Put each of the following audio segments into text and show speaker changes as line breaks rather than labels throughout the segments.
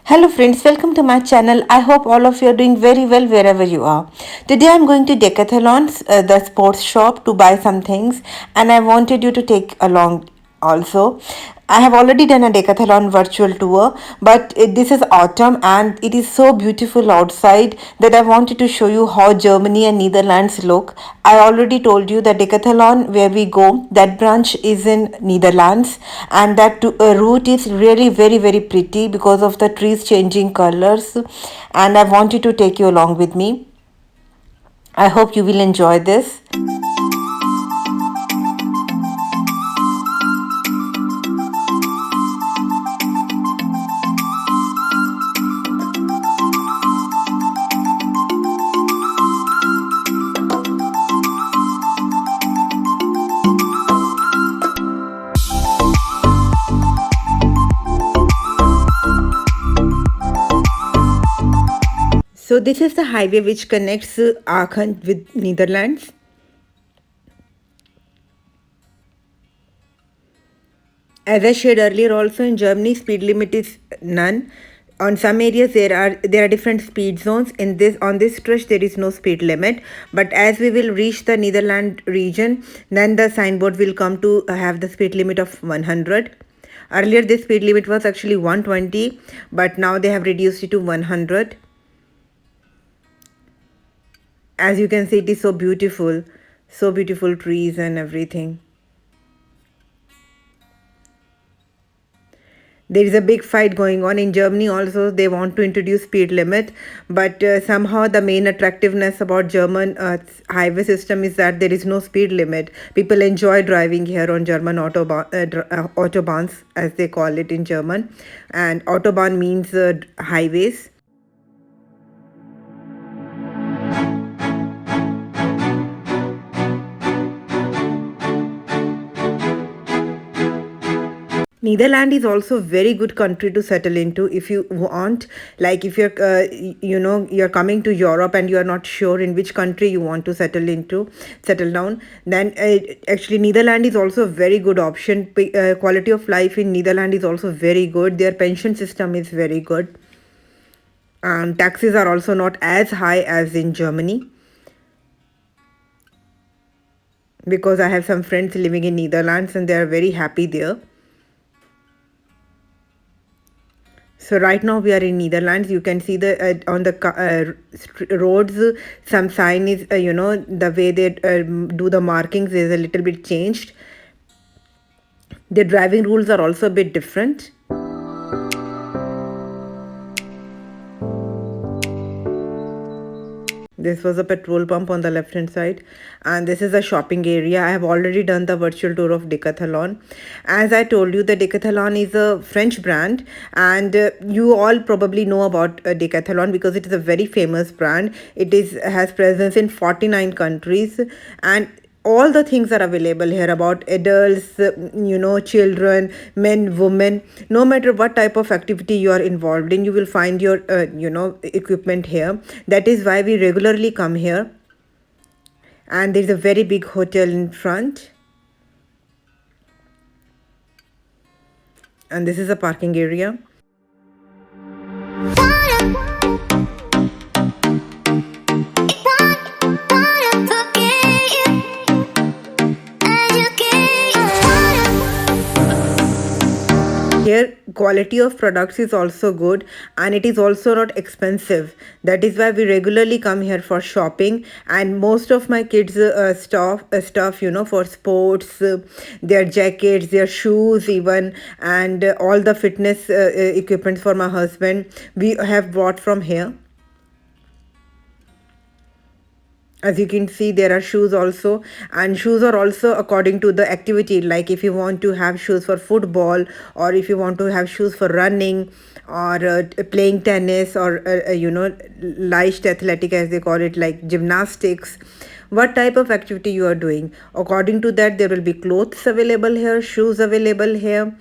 Hello friends, welcome to my channel. I hope all of you are doing very well wherever you are. Today I'm going to Decathlon, the sports shop, to buy some things, and I wanted you to take along also. I have already done a Decathlon virtual tour, but this is autumn and it is so beautiful outside that I wanted to show you how Germany and Netherlands look. I already told you that Decathlon where we go, that branch is in Netherlands, and that route is really very pretty because of the trees changing colors, and I wanted to take you along with me. I hope you will enjoy this. So this is the highway which connects Aachen with Netherlands. As I shared earlier, also in Germany, speed limit is none. On some areas, there are different speed zones. In this on this stretch, there is no speed limit. But as we will reach the Netherlands region, then the signboard will come to have the speed limit of 100. Earlier, the speed limit was actually 120, but now they have reduced it to 100. As you can see, it is so beautiful trees and everything. There is a big fight going on in Germany also. They want to introduce speed limit, but somehow the main attractiveness about German highway system is that there is no speed limit. People enjoy driving here on German autobahns, as they call it in German, and autobahn means highways. Netherlands is also a very good country to settle into if you want. Like if you're, you're coming to Europe and you are not sure in which country you want to settle down. Then actually Netherlands is also a very good option. Quality of life in Netherlands is also very good. Their pension system is very good. And taxes are also not as high as in Germany. Because I have some friends living in Netherlands and they are very happy there. So right now we are in Netherlands. You can see the on the roads some sign is the way they do the markings is a little bit changed. The driving rules are also a bit different. This was a petrol pump on the left hand side, and this is a shopping area. I have already done the virtual tour of Decathlon. As I told you, the Decathlon is a French brand, and you all probably know about Decathlon because it is a very famous brand. It is has presence in 49 countries, and all the things are available here about adults, children, men, women. No matter what type of activity you are involved in, you will find your equipment here. That is why we regularly come here. And there is a very big hotel in front, and this is a parking area. Here quality of products is also good, and it is also not expensive. That is why we regularly come here for shopping. And most of my kids stuff for sports, their jackets, their shoes even, and all the fitness equipment for my husband we have bought from here. As you can see, there are shoes also, and shoes are also according to the activity. Like if you want to have shoes for football, or if you want to have shoes for running, or playing tennis, or light athletic as they call it, like gymnastics, what type of activity you are doing, according to that there will be clothes available here, shoes available here,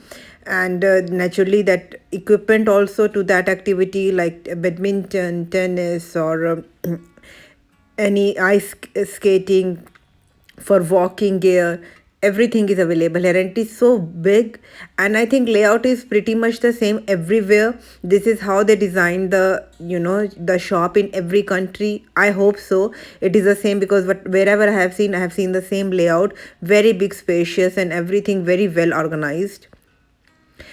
and naturally that equipment also to that activity, like badminton, tennis, or any ice skating, for walking gear, everything is available here, and it is so big. And I think layout is pretty much the same everywhere. This is how they design the shop in every country. I hope so it is the same, because wherever I have seen the same layout, very big, spacious, and everything very well organized.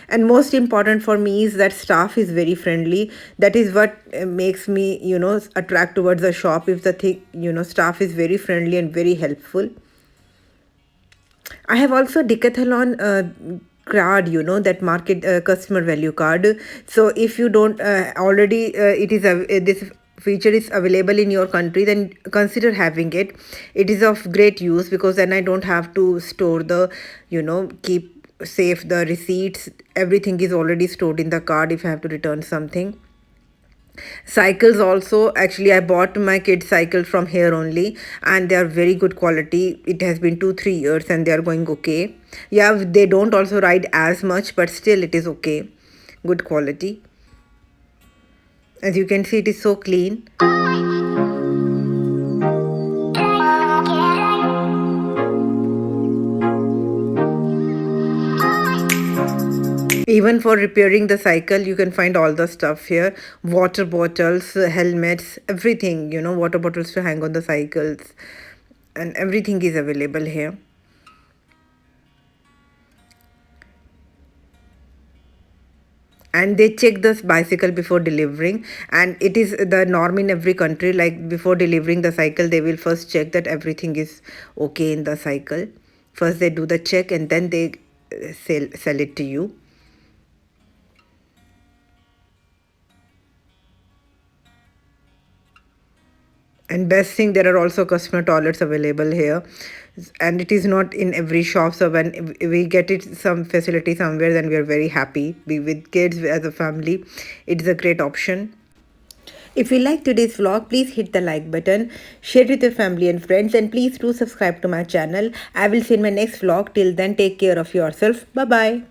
And most important for me is that staff is very friendly. That is what makes me attract towards the shop. If the thing, staff is very friendly and very helpful. I have also Decathlon card, that market customer value card. So if you don't already, it is this feature is available in your country, then consider having it. It is of great use, because then I don't have to store keep save the receipts. Everything is already stored in the card if I have to return something. Cycles also, actually I bought my kids cycle from here only, and they are very good quality. It has been 2-3 years and they are going okay. Yeah, they don't also ride as much, but still it is okay, good quality. As you can see, it is so clean. Even for repairing the cycle, you can find all the stuff here. Water bottles, helmets, everything, water bottles to hang on the cycles, and everything is available here. And they check this bicycle before delivering, and it is the norm in every country. Like, before delivering the cycle, they will first check that everything is okay in the cycle. First they do the check, and then they sell it to you. And best thing, there are also customer toilets available here, and it is not in every shop. So when we get it some facility somewhere, then we are very happy. With kids, as a family, it is a great option. If you like today's vlog, please hit the like button, share it with your family and friends, and please do subscribe to my channel. I will see you in my next vlog. Till then, take care of yourself. Bye bye.